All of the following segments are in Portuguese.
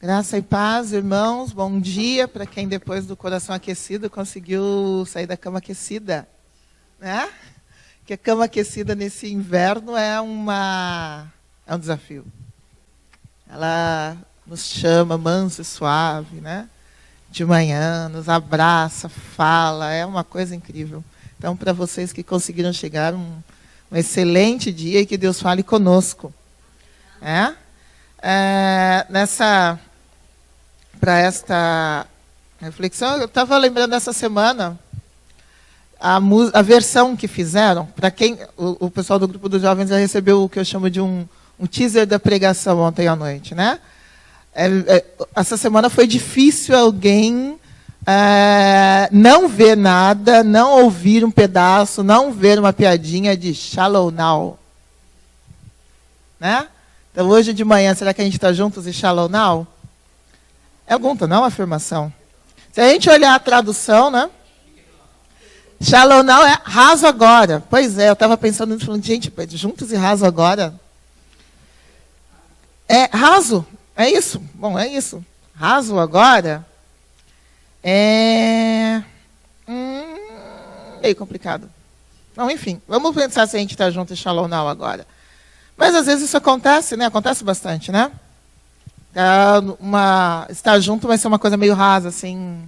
Graça e paz, irmãos. Bom dia para quem depois do coração aquecido conseguiu sair da cama aquecida, né? Que a cama aquecida nesse inverno é um desafio. Ela nos chama manso e suave, né? De manhã, nos abraça, fala, é uma coisa incrível. Então, para vocês que conseguiram chegar, um excelente dia e que Deus fale conosco. Para esta reflexão, eu estava lembrando essa semana a versão que fizeram. Para quem o pessoal do grupo dos jovens já recebeu o que eu chamo de um teaser da pregação ontem à noite, né? Essa semana foi difícil alguém não ver nada, não ouvir um pedaço, não ver uma piadinha de Shalom Now, né? Então hoje de manhã, será que a gente está juntos e Shalom Now? É pergunta, não é uma afirmação. Se a gente olhar a tradução, né? Shalom Now é raso agora. Pois é, eu estava pensando nisso, falando, gente, juntos e raso agora. É raso, é isso. Bom, é isso. Raso agora é meio complicado. Não, enfim, vamos pensar se a gente está junto e Shalom Now agora. Mas às vezes isso acontece, né? Acontece bastante, né? Estar junto vai ser uma coisa meio rasa, assim.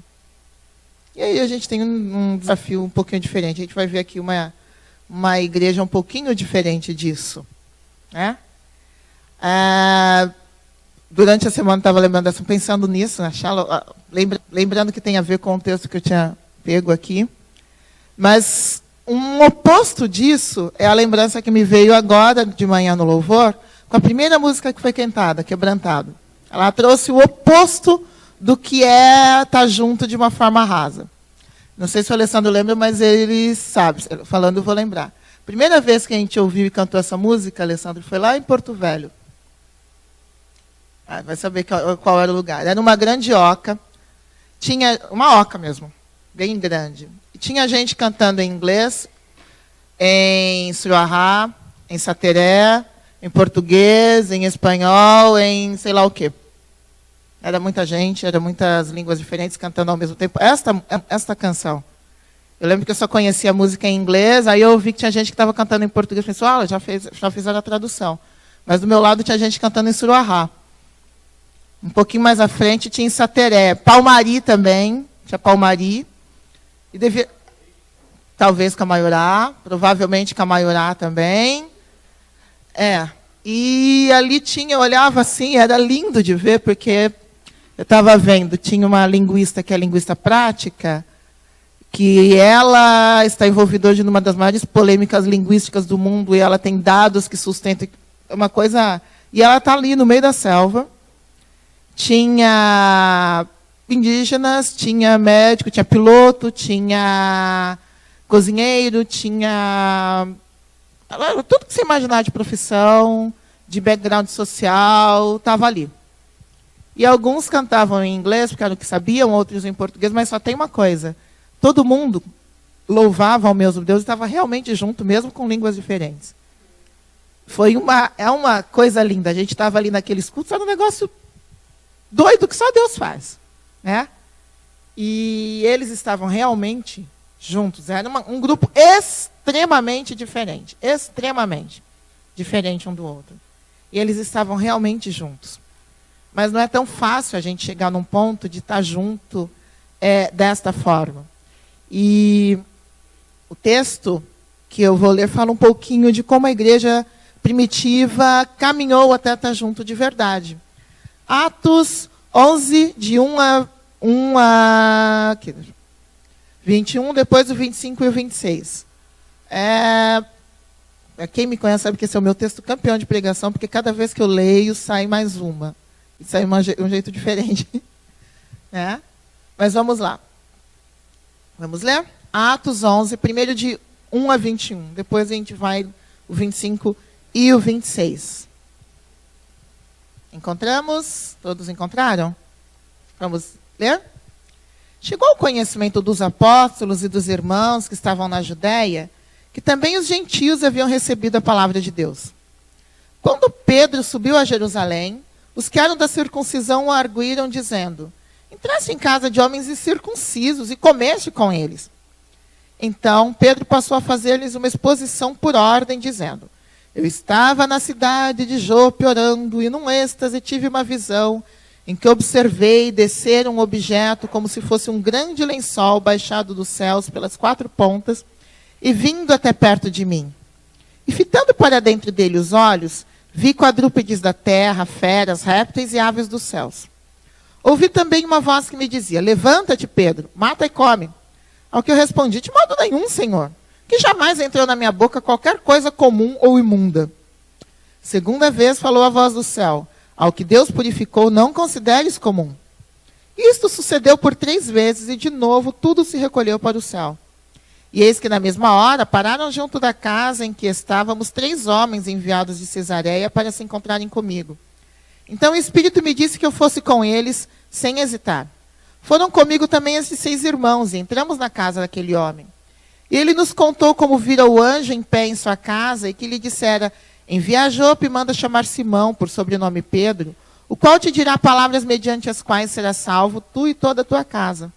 E aí a gente tem um desafio um pouquinho diferente. A gente vai ver aqui uma igreja um pouquinho diferente disso, né? Durante a semana eu estava pensando nisso, né? Lembrando que tem a ver com o texto que eu tinha pego aqui. Mas um oposto disso é a lembrança que me veio agora de manhã no louvor, com a primeira música que foi cantada, Quebrantado. Ela trouxe o oposto do que é estar junto de uma forma rasa. Não sei se o Alessandro lembra, mas ele sabe. Falando, eu vou lembrar. Primeira vez que a gente ouviu e cantou essa música, Alessandro, foi lá em Porto Velho. Vai saber qual era o lugar. Era uma grande oca. Tinha uma oca mesmo, bem grande. E tinha gente cantando em inglês, em Suruahá, em Sateré, em português, em espanhol, em sei lá o quê. Era muita gente, eram muitas línguas diferentes cantando ao mesmo tempo. Esta canção. Eu lembro que eu só conhecia a música em inglês, aí eu ouvi que tinha gente que estava cantando em português. Eu pensei, já fizeram a tradução. Mas do meu lado tinha gente cantando em Suruahá. Um pouquinho mais à frente tinha em Sateré. Palmari também, tinha Palmari. E talvez Camaiorá, provavelmente Camaiorá também. E ali eu olhava assim, era lindo de ver, porque eu estava vendo, tinha uma linguista que é linguista prática, que ela está envolvida hoje numa das maiores polêmicas linguísticas do mundo, e ela tem dados que sustentam uma coisa. E ela está ali no meio da selva. Tinha indígenas, tinha médico, tinha piloto, tinha cozinheiro, tinha tudo que você imaginar de profissão, de background social, estava ali. E alguns cantavam em inglês, porque eram o que sabiam, outros em português, mas só tem uma coisa. Todo mundo louvava ao mesmo Deus e estava realmente junto, mesmo com línguas diferentes. É uma coisa linda. A gente estava ali naquele escudo, era um negócio doido que só Deus faz, né? E eles estavam realmente juntos. Era um grupo extremamente diferente um do outro. E eles estavam realmente juntos. Mas não é tão fácil a gente chegar num ponto de estar junto desta forma. E o texto que eu vou ler fala um pouquinho de como a igreja primitiva caminhou até estar junto de verdade. Atos 11, de 1 a 21, depois o 25 e o 26. Quem me conhece sabe que esse é o meu texto campeão de pregação, porque cada vez que eu leio, sai mais uma. E sai um jeito diferente. Né? Mas vamos lá. Vamos ler? Atos 11, primeiro de 1 a 21. Depois a gente vai o 25 e o 26. Encontramos? Todos encontraram? Vamos ler? Chegou ao conhecimento dos apóstolos e dos irmãos que estavam na Judéia, que também os gentios haviam recebido a palavra de Deus. Quando Pedro subiu a Jerusalém, os que eram da circuncisão o arguíram, dizendo: entraste em casa de homens incircuncisos e comeste com eles. Então Pedro passou a fazer-lhes uma exposição por ordem, dizendo: eu estava na cidade de Jope orando, e num êxtase tive uma visão, em que observei descer um objeto como se fosse um grande lençol baixado dos céus pelas 4 pontas, e vindo até perto de mim. E fitando para dentro dele os olhos, vi quadrúpedes da terra, feras, répteis e aves dos céus. Ouvi também uma voz que me dizia: levanta-te, Pedro, mata e come. Ao que eu respondi: de modo nenhum, Senhor, que jamais entrou na minha boca qualquer coisa comum ou imunda. Segunda vez falou a voz do céu: ao que Deus purificou, não consideres comum. Isto sucedeu por 3 vezes, e de novo tudo se recolheu para o céu. E eis que na mesma hora pararam junto da casa em que estávamos 3 homens enviados de Cesareia para se encontrarem comigo. Então o Espírito me disse que eu fosse com eles, sem hesitar. Foram comigo também esses 6 irmãos, e entramos na casa daquele homem. E ele nos contou como vira o anjo em pé em sua casa, e que lhe dissera: envia a Jope e manda chamar Simão, por sobrenome Pedro, o qual te dirá palavras mediante as quais serás salvo, tu e toda a tua casa.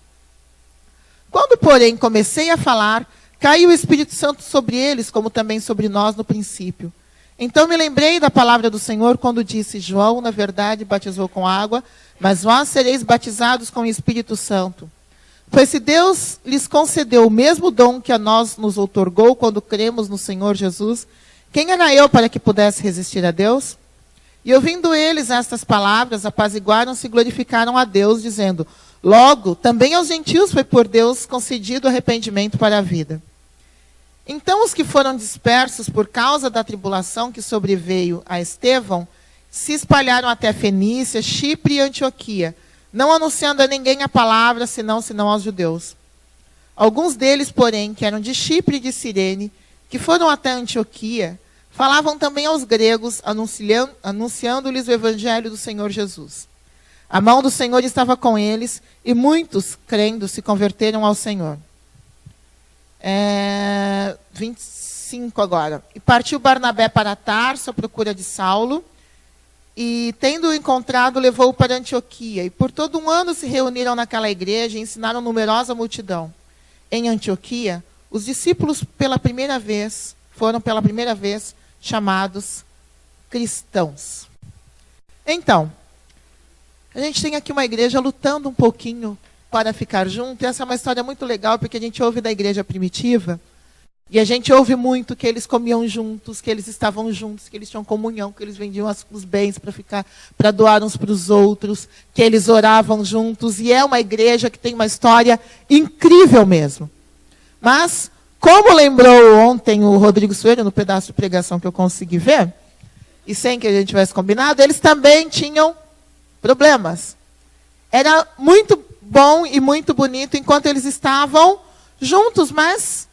Quando, porém, comecei a falar, caiu o Espírito Santo sobre eles, como também sobre nós no princípio. Então me lembrei da palavra do Senhor, quando disse: João, na verdade, batizou com água, mas vós sereis batizados com o Espírito Santo. Pois se Deus lhes concedeu o mesmo dom que a nós nos outorgou quando cremos no Senhor Jesus, quem era eu para que pudesse resistir a Deus? E ouvindo eles estas palavras, apaziguaram-se e glorificaram a Deus, dizendo: logo, também aos gentios foi por Deus concedido arrependimento para a vida. Então os que foram dispersos por causa da tribulação que sobreveio a Estevão, se espalharam até Fenícia, Chipre e Antioquia, não anunciando a ninguém a palavra, senão aos judeus. Alguns deles, porém, que eram de Chipre e de Cirene, que foram até Antioquia, falavam também aos gregos, anunciando-lhes o evangelho do Senhor Jesus. A mão do Senhor estava com eles, e muitos, crendo, se converteram ao Senhor. 25 agora. E partiu Barnabé para Tarso, à procura de Saulo, e, tendo-o encontrado, levou-o para Antioquia. E por todo um ano se reuniram naquela igreja e ensinaram numerosa multidão. Em Antioquia, os discípulos foram pela primeira vez chamados cristãos. Então, a gente tem aqui uma igreja lutando um pouquinho para ficar junto. E essa é uma história muito legal, porque a gente ouve da igreja primitiva, e a gente ouve muito que eles comiam juntos, que eles estavam juntos, que eles tinham comunhão, que eles vendiam os bens para doar uns para os outros, que eles oravam juntos. E é uma igreja que tem uma história incrível mesmo. Mas, como lembrou ontem o Rodrigo Soeiro, no pedaço de pregação que eu consegui ver, e sem que a gente tivesse combinado, eles também tinham problemas. Era muito bom e muito bonito enquanto eles estavam juntos, mas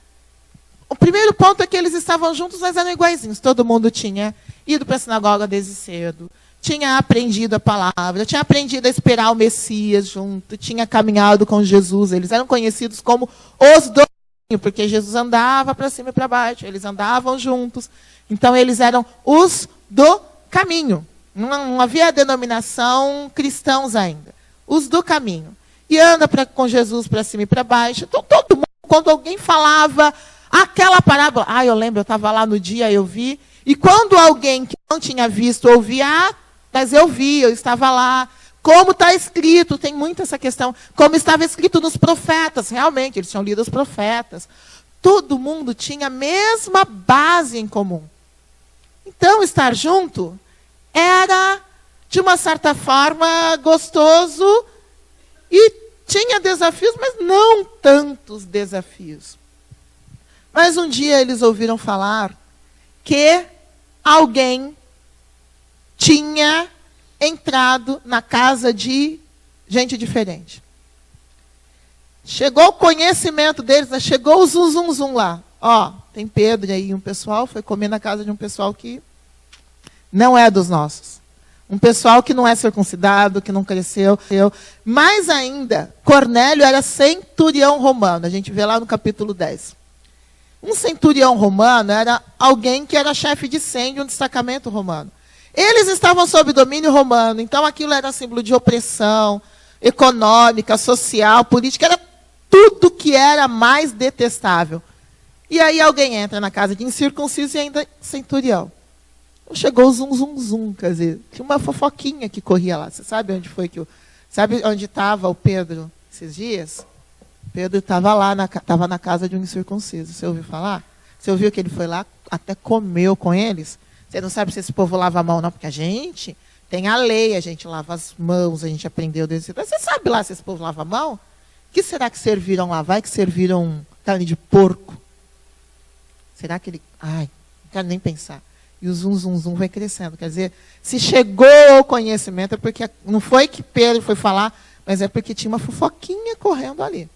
o primeiro ponto é que eles estavam juntos, mas eram iguaizinhos. Todo mundo tinha ido para a sinagoga desde cedo, tinha aprendido a palavra, tinha aprendido a esperar o Messias junto, tinha caminhado com Jesus. Eles eram conhecidos como os do caminho, porque Jesus andava para cima e para baixo, eles andavam juntos. Então eles eram os do caminho. Não havia denominação cristãos ainda. Os do caminho. E anda com Jesus para cima e para baixo. Então todo mundo, quando alguém falava aquela parábola, eu lembro, eu estava lá no dia, eu vi. E quando alguém que não tinha visto ouvia, mas eu vi, eu estava lá. Como está escrito, tem muito essa questão. Como estava escrito nos profetas, realmente, eles tinham lido os profetas. Todo mundo tinha a mesma base em comum. Então, estar junto era, de uma certa forma, gostoso e tinha desafios, mas não tantos desafios. Mas um dia eles ouviram falar que alguém tinha entrado na casa de gente diferente. Chegou o conhecimento deles, chegou o zum lá. Tem Pedro aí, um pessoal foi comer na casa de um pessoal que não é dos nossos. Um pessoal que não é circuncidado, que não cresceu. Mais ainda, Cornélio era centurião romano. A gente vê lá no capítulo 10. Um centurião romano era alguém que era chefe de 100 de um destacamento romano. Eles estavam sob domínio romano, então aquilo era símbolo de opressão econômica, social, política, era tudo que era mais detestável. E aí alguém entra na casa de incircunciso e ainda centurião. Chegou o zum, zum, zum, quer dizer, tinha uma fofoquinha que corria lá. Você sabe onde foi sabe onde estava o Pedro esses dias? Pedro estava lá, estava na casa de um incircunciso. Você ouviu falar? Você ouviu que ele foi lá, até comeu com eles? Você não sabe se esse povo lava a mão, não, porque a gente tem a lei, a gente lava as mãos, a gente aprendeu desse. Você sabe lá se esse povo lava a mão? O que será que serviram lá? Vai que serviram carne de porco? Será que ele... Ai, não quero nem pensar. E o zum, zum, zum vai crescendo. Quer dizer, se chegou ao conhecimento, é porque não foi que Pedro foi falar, mas é porque tinha uma fofoquinha correndo ali.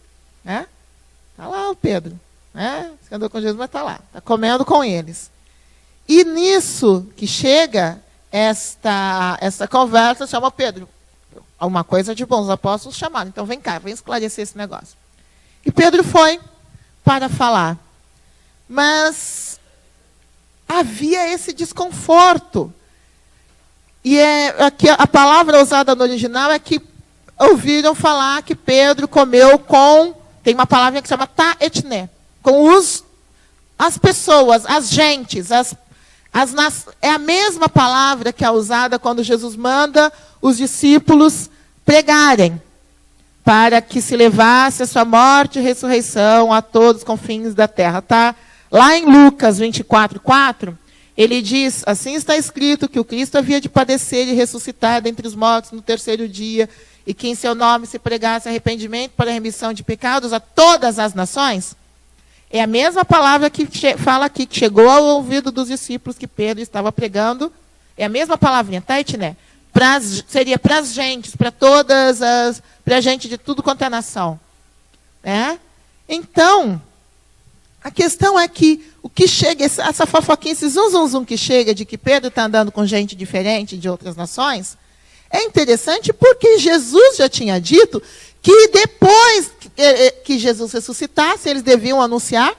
Né? Está lá o Pedro. Né? Você andou com Jesus, mas está lá. Está comendo com eles. E nisso que chega esta conversa, chama Pedro. Alguma coisa de bom, os apóstolos chamaram. Então vem cá, vem esclarecer esse negócio. E Pedro foi para falar. Mas havia esse desconforto. E aqui, a palavra usada no original é que ouviram falar que Pedro comeu com, tem uma palavra que se chama ta etné, com as pessoas, as gentes, é a mesma palavra que é usada quando Jesus manda os discípulos pregarem, para que se levasse a sua morte e ressurreição a todos os confins da terra. Tá? Lá em Lucas 24:4, ele diz, assim está escrito, que o Cristo havia de padecer e ressuscitar dentre os mortos no terceiro dia, e que em seu nome se pregasse arrependimento para a remissão de pecados a todas as nações. É a mesma palavra que fala aqui, que chegou ao ouvido dos discípulos que Pedro estava pregando. É a mesma palavrinha, tá, Etné? Seria para as gentes, para todas as... para a gente de tudo quanto é nação. Né? Então, a questão é que o que chega, essa fofoquinha, esse zum, zum, zum que chega de que Pedro está andando com gente diferente de outras nações, é interessante porque Jesus já tinha dito que depois que Jesus ressuscitasse, eles deviam anunciar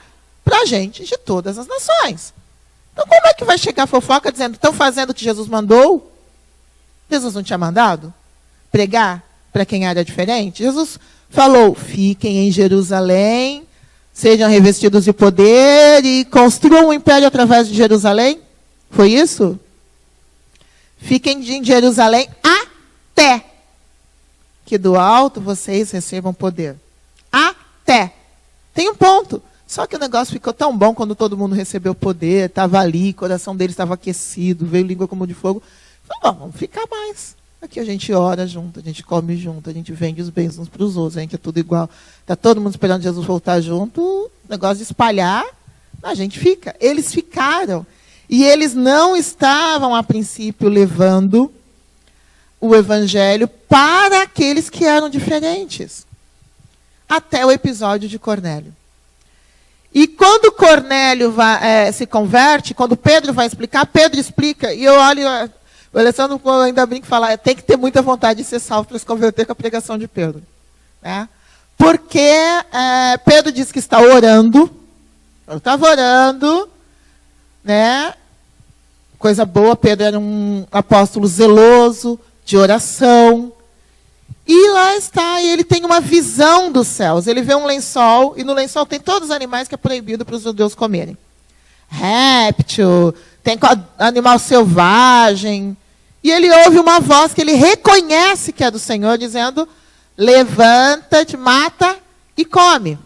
para a gente de todas as nações. Então, como é que vai chegar a fofoca dizendo, estão fazendo o que Jesus mandou? Jesus não tinha mandado pregar para quem era diferente? Jesus falou, fiquem em Jerusalém, sejam revestidos de poder e construam um império através de Jerusalém. Foi isso? Fiquem em Jerusalém até que do alto vocês recebam poder. Até. Tem um ponto. Só que o negócio ficou tão bom quando todo mundo recebeu poder, estava ali, o coração deles estava aquecido, veio língua como de fogo. Falou, vamos ficar mais. Aqui a gente ora junto, a gente come junto, a gente vende os bens uns para os outros, a gente é tudo igual. Está todo mundo esperando Jesus voltar junto, o negócio de espalhar, a gente fica. Eles ficaram. E eles não estavam, a princípio, levando o evangelho para aqueles que eram diferentes. Até o episódio de Cornélio. E quando Cornélio se converte, quando Pedro vai explicar, Pedro explica, e eu olho, o Alessandro ainda brinca e fala, tem que ter muita vontade de ser salvo para se converter com a pregação de Pedro. Né? Porque Pedro diz que está orando, eu estava orando, né? Coisa boa, Pedro era um apóstolo zeloso, de oração. E lá está, e ele tem uma visão dos céus. Ele vê um lençol, e no lençol tem todos os animais que é proibido para os judeus comerem. Réptil, tem animal selvagem. E ele ouve uma voz que ele reconhece que é do Senhor, dizendo, levanta-te, mata e come.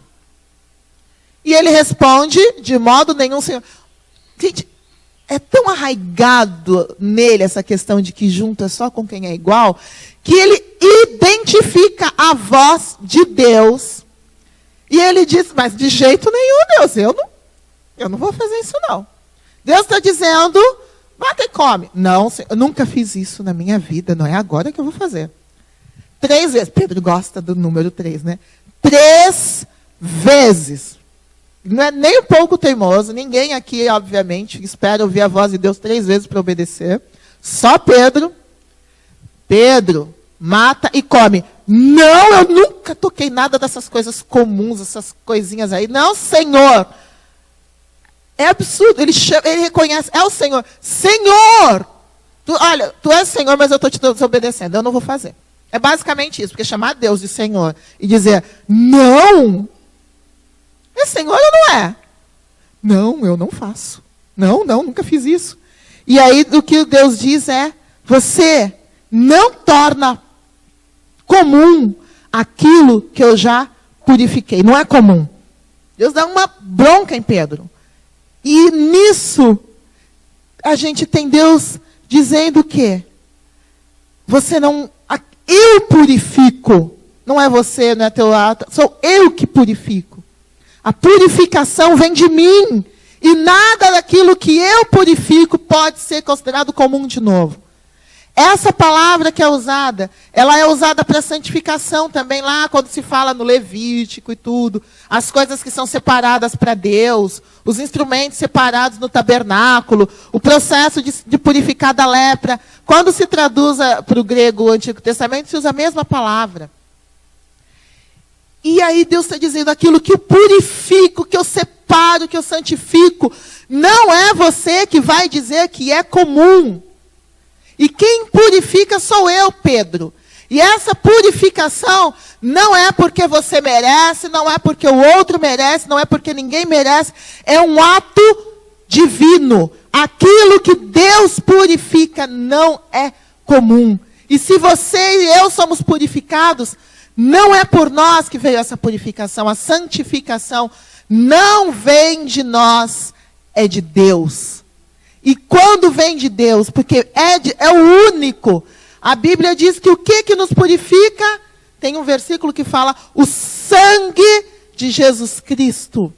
E ele responde, de modo nenhum, Senhor. Gente, é tão arraigado nele essa questão de que junta só com quem é igual, que ele identifica a voz de Deus. E ele diz, mas de jeito nenhum, Deus, eu não vou fazer isso não. Deus está dizendo, mata e come. Não, eu nunca fiz isso na minha vida, não é agora que eu vou fazer. 3 vezes, Pedro gosta do número 3, né? 3 vezes. Não é nem um pouco teimoso, ninguém aqui, obviamente, espera ouvir a voz de Deus 3 vezes para obedecer. Só Pedro. Pedro, mata e come. Não, eu nunca toquei nada dessas coisas comuns, essas coisinhas aí. Não, Senhor. É absurdo, ele reconhece, é o Senhor. Senhor, Olha, tu és Senhor, mas eu estou te desobedecendo. Eu não vou fazer. É basicamente isso. Porque chamar Deus de Senhor e dizer, não, é Senhor ou não é? Não, eu não faço. Não, nunca fiz isso. E aí, o que Deus diz é, você não torna comum aquilo que eu já purifiquei. Não é comum. Deus dá uma bronca em Pedro. E nisso, a gente tem Deus dizendo o quê? Você não... Eu purifico. Não é você, não é teu ato. Sou eu que purifico. A purificação vem de mim. E nada daquilo que eu purifico pode ser considerado comum de novo. Essa palavra que é usada, ela é usada para santificação também, lá quando se fala no Levítico e tudo. As coisas que são separadas para Deus, os instrumentos separados no tabernáculo, o processo de purificar da lepra. Quando se traduz para o grego o Antigo Testamento, se usa a mesma palavra. E aí Deus está dizendo, aquilo que eu purifico, que eu separo, que eu santifico, não é você que vai dizer que é comum. E quem purifica sou eu, Pedro. E essa purificação não é porque você merece, não é porque o outro merece, não é porque ninguém merece. É um ato divino. Aquilo que Deus purifica não é comum. E se você e eu somos purificados, não é por nós que veio essa purificação. A santificação não vem de nós, é de Deus. E quando vem de Deus, porque é o único. A Bíblia diz que o que nos purifica? Tem um versículo que fala, o sangue de Jesus Cristo,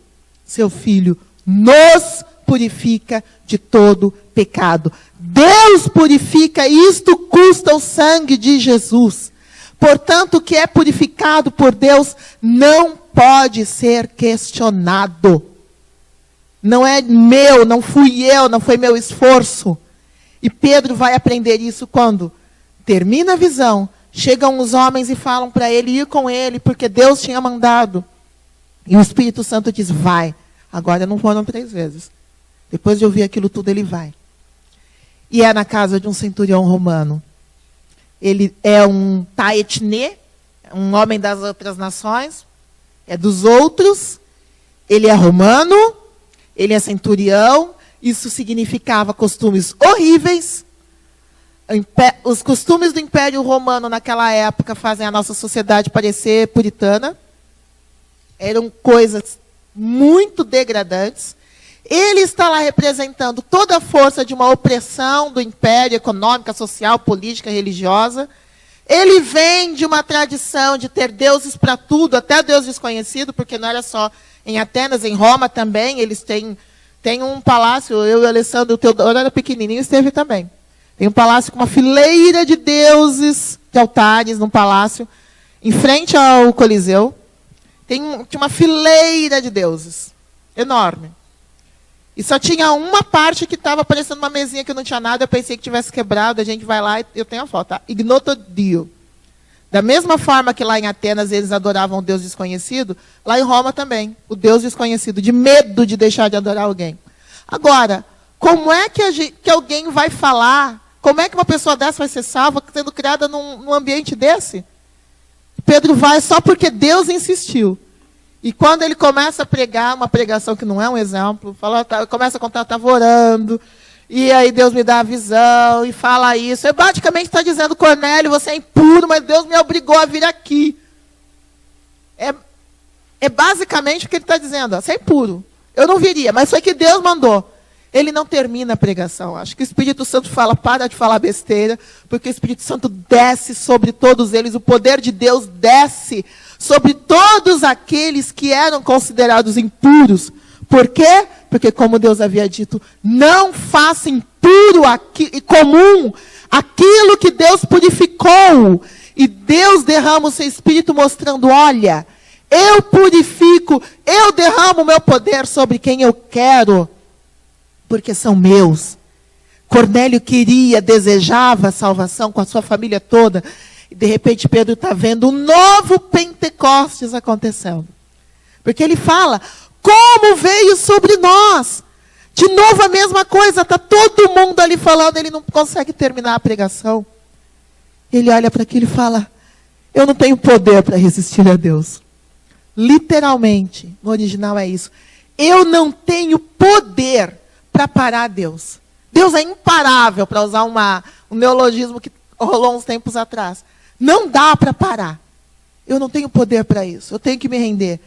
seu Filho, nos purifica de todo pecado. Deus purifica, e isto custa o sangue de Jesus. Portanto, o que é purificado por Deus não pode ser questionado. Não é meu, não fui eu, não foi meu esforço. E Pedro vai aprender isso quando termina a visão, chegam os homens e falam para ele ir com ele, porque Deus tinha mandado. E o Espírito Santo diz, vai. Agora não foram 3 vezes. Depois de ouvir aquilo tudo, ele vai. E é na casa de um centurião romano. Ele é um taetnê, um homem das outras nações, é dos outros, ele é romano, ele é centurião, isso significava costumes horríveis. Os costumes do Império Romano naquela época fazem a nossa sociedade parecer puritana. Eram coisas muito degradantes. Ele está lá representando toda a força de uma opressão do império econômica, social, política, religiosa. Ele vem de uma tradição de ter deuses para tudo, até Deus desconhecido, porque não era só em Atenas, em Roma também, eles têm um palácio, eu e o Alessandro, o Teodoro era pequenininho, esteve também. Tem um palácio com uma fileira de deuses, de altares, num palácio, em frente ao Coliseu. Tinha uma fileira de deuses, enorme. E só tinha uma parte que estava parecendo uma mesinha que não tinha nada, eu pensei que tivesse quebrado, a gente vai lá e eu tenho a foto, tá? Ignoto Dio. Da mesma forma que lá em Atenas eles adoravam o Deus desconhecido, lá em Roma também, o Deus desconhecido, de medo de deixar de adorar alguém. Agora, como é que alguém vai falar, como é que uma pessoa dessa vai ser salva, sendo criada num ambiente desse? Pedro vai só porque Deus insistiu. E quando ele começa a pregar, uma pregação que não é um exemplo, começa a contar, eu estava orando, e aí Deus me dá a visão, e fala isso. Ele praticamente está dizendo, Cornélio, você é impuro, mas Deus me obrigou a vir aqui. É basicamente o que ele está dizendo, ó, você é impuro. Eu não viria, mas foi que Deus mandou. Ele não termina a pregação. Acho que o Espírito Santo fala, para de falar besteira, porque o Espírito Santo desce sobre todos eles, o poder de Deus desce sobre todos aqueles que eram considerados impuros. Por quê? Porque, como Deus havia dito, não faça impuro e comum aquilo que Deus purificou. E Deus derrama o seu Espírito mostrando, olha, eu purifico, eu derramo o meu poder sobre quem eu quero, porque são meus. Cornélio queria, desejava a salvação com a sua família toda. E de repente Pedro está vendo um novo Pentecostes acontecendo. Porque ele fala, como veio sobre nós? De novo a mesma coisa, está todo mundo ali falando, ele não consegue terminar a pregação. Ele olha para aquilo e fala, eu não tenho poder para resistir a Deus. Literalmente, no original é isso. Eu não tenho poder para parar Deus. Deus é imparável, para usar um neologismo que rolou uns tempos atrás. Não dá para parar. Eu não tenho poder para isso. Eu tenho que me render.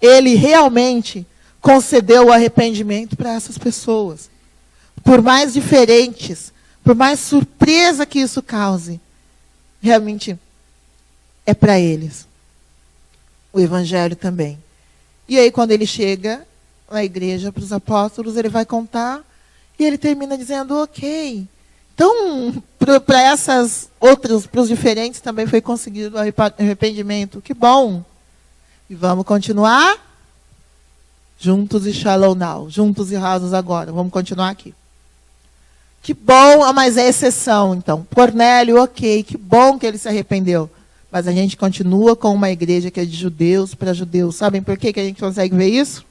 Ele realmente concedeu o arrependimento para essas pessoas. Por mais diferentes, por mais surpresa que isso cause, realmente é para eles. O evangelho também. E aí quando ele chega na igreja para os apóstolos, ele vai contar e ele termina dizendo, ok. Então, para essas outras, para os diferentes também foi conseguido o arrependimento. Que bom. E vamos continuar? Juntos e shalom now. Juntos e rasos agora. Vamos continuar aqui. Que bom, mas é exceção, então. Cornélio, ok. Que bom que ele se arrependeu. Mas a gente continua com uma igreja que é de judeus para judeus. Sabem por que a gente consegue ver isso?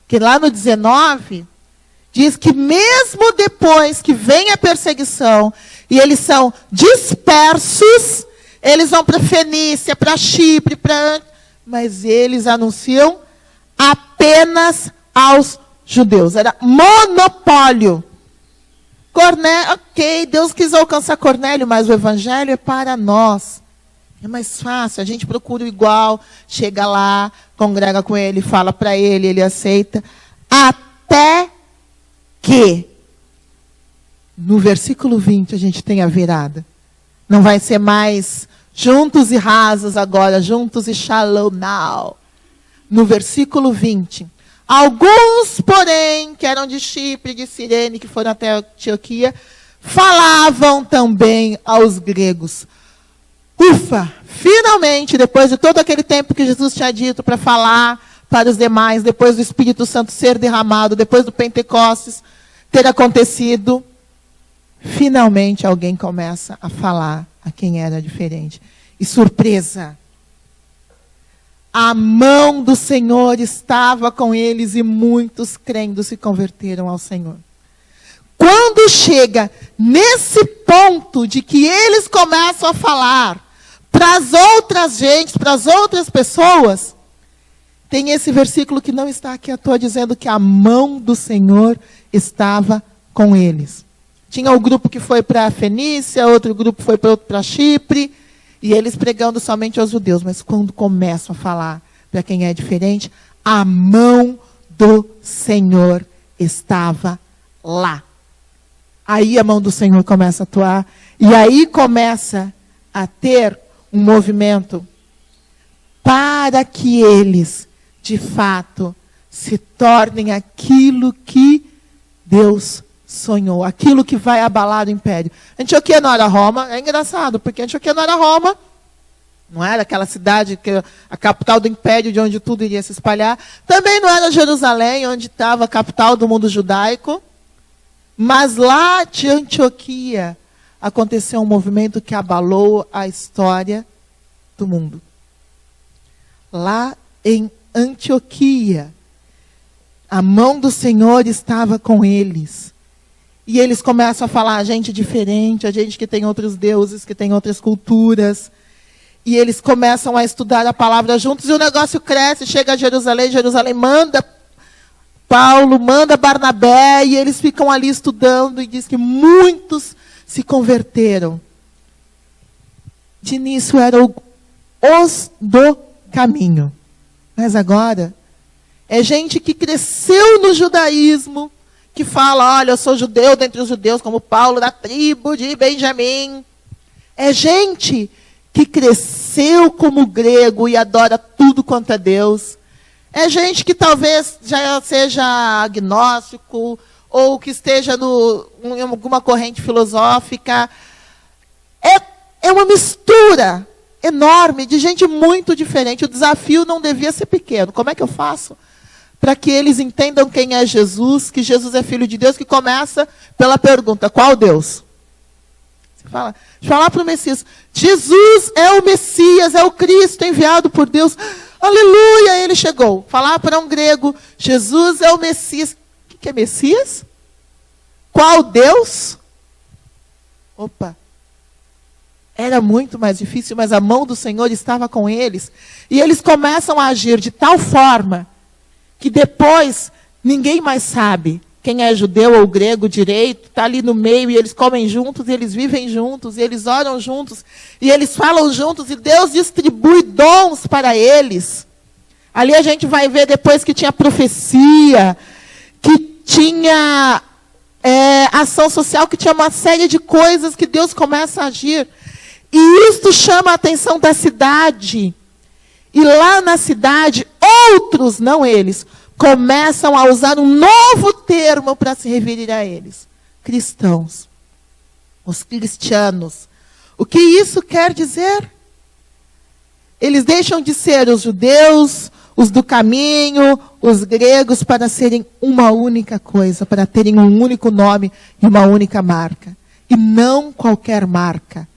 Porque lá no 19, diz que mesmo depois que vem a perseguição, e eles são dispersos, eles vão para Fenícia, para Chipre, mas eles anunciam apenas aos judeus. Era monopólio. Cornélio, ok, Deus quis alcançar Cornélio, mas o evangelho é para nós. É mais fácil, a gente procura o igual, chega lá, congrega com ele, fala para ele, ele aceita. Até que, no versículo 20, a gente tem a virada. Não vai ser mais juntos e rasos agora, juntos e shalom now. No versículo 20, alguns, porém, que eram de Chipre, de Cirene, que foram até Antioquia, falavam também aos gregos. Ufa, finalmente, depois de todo aquele tempo que Jesus tinha dito para falar para os demais, depois do Espírito Santo ser derramado, depois do Pentecostes ter acontecido, finalmente alguém começa a falar a quem era diferente. E surpresa! A mão do Senhor estava com eles e muitos crendo se converteram ao Senhor. Quando chega nesse ponto de que eles começam a falar para as outras gentes, para as outras pessoas, tem esse versículo que não está aqui à toa, dizendo que a mão do Senhor estava com eles. Tinha um grupo que foi para a Fenícia, outro grupo foi para Chipre, e eles pregando somente aos judeus. Mas quando começam a falar para quem é diferente, a mão do Senhor estava lá. Aí a mão do Senhor começa a atuar, e aí começa a ter um movimento para que eles, de fato, se tornem aquilo que Deus sonhou, aquilo que vai abalar o império. Antioquia não era Roma, é engraçado, porque Antioquia não era Roma, não era aquela cidade, que a capital do império, de onde tudo iria se espalhar. Também não era Jerusalém, onde estava a capital do mundo judaico. Mas lá de Antioquia aconteceu um movimento que abalou a história do mundo. Lá em Antioquia, a mão do Senhor estava com eles. E eles começam a falar a gente diferente, a gente que tem outros deuses, que tem outras culturas. E eles começam a estudar a palavra juntos, e o negócio cresce, chega a Jerusalém, Jerusalém manda Paulo, manda Barnabé, e eles ficam ali estudando, e diz que muitos se converteram. De início eram os do caminho. Mas agora, é gente que cresceu no judaísmo, que fala, olha, eu sou judeu dentre os judeus, como Paulo, da tribo de Benjamim. É gente que cresceu como grego e adora tudo quanto é Deus. É gente que talvez já seja agnóstico, ou que esteja em alguma corrente filosófica. É uma mistura enorme de gente muito diferente. O desafio não devia ser pequeno. Como é que eu faço para que eles entendam quem é Jesus, que Jesus é Filho de Deus, que começa pela pergunta, qual Deus? Você fala, falar para o Messias, Jesus é o Messias, é o Cristo enviado por Deus. Aleluia, ele chegou. Falar para um grego, Jesus é o Messias. O que é Messias? Qual Deus? Opa! Era muito mais difícil, mas a mão do Senhor estava com eles. E eles começam a agir de tal forma que depois ninguém mais sabe quem é judeu ou grego direito, está ali no meio, e eles comem juntos, e eles vivem juntos, e eles oram juntos, e eles falam juntos, e Deus distribui dons para eles. Ali a gente vai ver depois que tinha profecia, que tinha ação social, que tinha uma série de coisas que Deus começa a agir. E isto chama a atenção da cidade. E lá na cidade, outros, não eles, começam a usar um novo termo para se referir a eles. Cristãos. Os cristianos. O que isso quer dizer? Eles deixam de ser os judeus, os do caminho, os gregos, para serem uma única coisa, para terem um único nome e uma única marca. E não qualquer marca.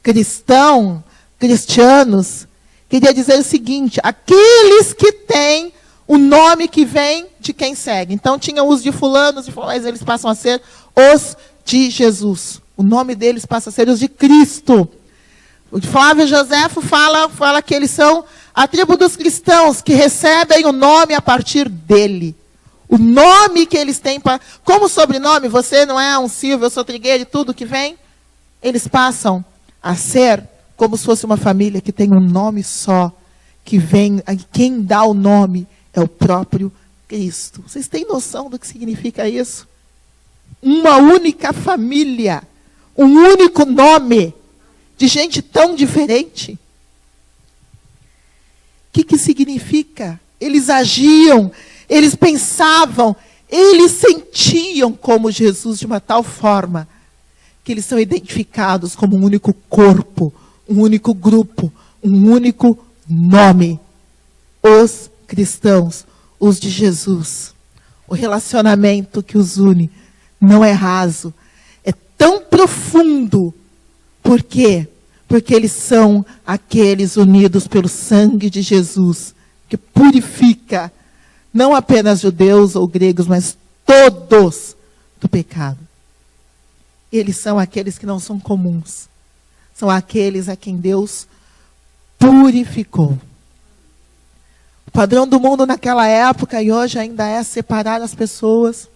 Cristianos, queria dizer o seguinte: aqueles que têm o nome que vem de quem segue. Então, tinha os de fulanos, mas eles passam a ser os de Jesus. O nome deles passa a ser os de Cristo. O Flávio Joséfo fala que eles são a tribo dos cristãos, que recebem o nome a partir dele. O nome que eles têm, como sobrenome, você não é um Silvio, eu sou Trigueiro e tudo que vem, eles passam a ser como se fosse uma família que tem um nome só, que vem, quem dá o nome é o próprio Cristo. Vocês têm noção do que significa isso? Uma única família, um único nome, de gente tão diferente. O que significa? Eles agiam, eles pensavam, eles sentiam como Jesus de uma tal forma que eles são identificados como um único corpo, um único grupo, um único nome. Os cristãos, os de Jesus. O relacionamento que os une não é raso, é tão profundo. Por quê? Porque eles são aqueles unidos pelo sangue de Jesus, que purifica não apenas judeus ou gregos, mas todos do pecado. Eles são aqueles que não são comuns. São aqueles a quem Deus purificou. O padrão do mundo naquela época e hoje ainda é separar as pessoas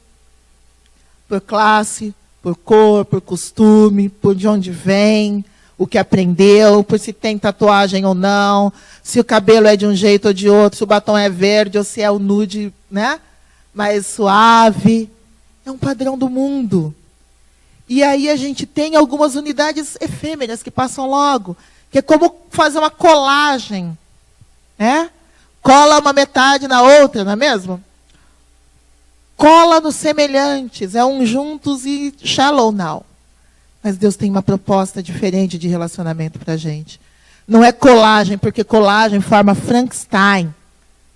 por classe, por cor, por costume, por de onde vem, o que aprendeu, por se tem tatuagem ou não, se o cabelo é de um jeito ou de outro, se o batom é verde ou se é o nude, né? Mais suave. É um padrão do mundo. E aí a gente tem algumas unidades efêmeras que passam logo, que é como fazer uma colagem, né? Cola uma metade na outra, não é mesmo? Cola nos semelhantes, é um juntos e shallow now. Mas Deus tem uma proposta diferente de relacionamento para a gente. Não é colagem, porque colagem forma Frankenstein.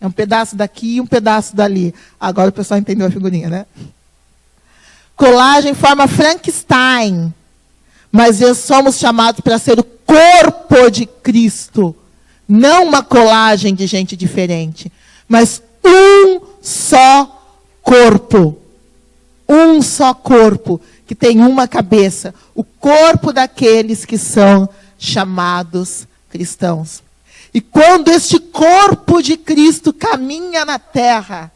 É um pedaço daqui e um pedaço dali. Agora o pessoal entendeu a figurinha, né? Colagem forma Frankenstein. Mas nós somos chamados para ser o corpo de Cristo. Não uma colagem de gente diferente. Mas um só corpo. Um só corpo. Que tem uma cabeça. O corpo daqueles que são chamados cristãos. E quando este corpo de Cristo caminha na terra,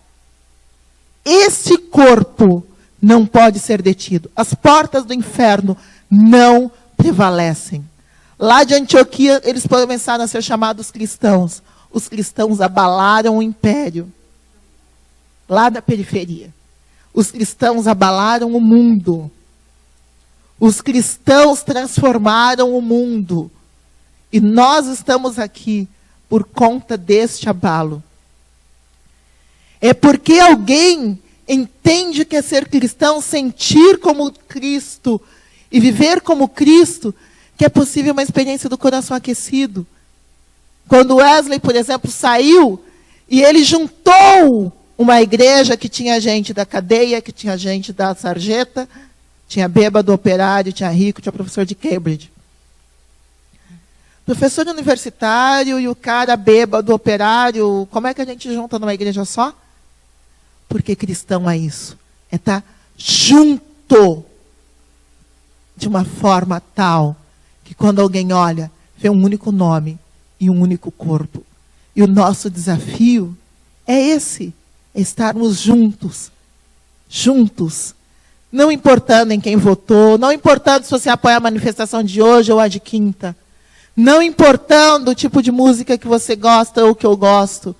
esse corpo não pode ser detido. As portas do inferno não prevalecem. Lá de Antioquia, eles começaram a ser chamados cristãos. Os cristãos abalaram o império. Lá da periferia. Os cristãos abalaram o mundo. Os cristãos transformaram o mundo. E nós estamos aqui por conta deste abalo. É porque alguém entende que é ser cristão, sentir como Cristo e viver como Cristo, que é possível uma experiência do coração aquecido. Quando Wesley, por exemplo, saiu e ele juntou uma igreja que tinha gente da cadeia, que tinha gente da sarjeta, tinha bêbado, operário, tinha rico, tinha professor de Cambridge. Professor universitário e o cara bêbado, operário, como é que a gente junta numa igreja só? Porque cristão é isso. É estar junto de uma forma tal que quando alguém olha, vê um único nome e um único corpo. E o nosso desafio é esse, é estarmos juntos. Juntos. Não importando em quem votou, não importando se você apoia a manifestação de hoje ou a de quinta. Não importando o tipo de música que você gosta ou que eu gosto.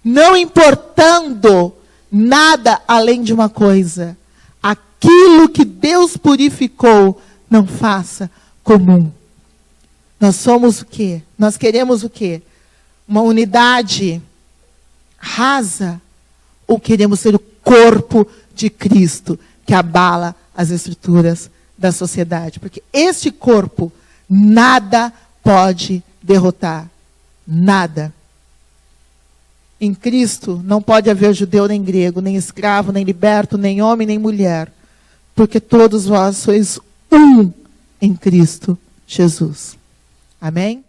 Não importando nada além de uma coisa. Aquilo que Deus purificou, não faça comum. Nós somos o quê? Nós queremos o quê? Uma unidade rasa? Ou queremos ser o corpo de Cristo que abala as estruturas da sociedade? Porque este corpo nada pode derrotar. Nada. Em Cristo não pode haver judeu nem grego, nem escravo, nem liberto, nem homem, nem mulher. Porque todos vós sois um em Cristo Jesus. Amém?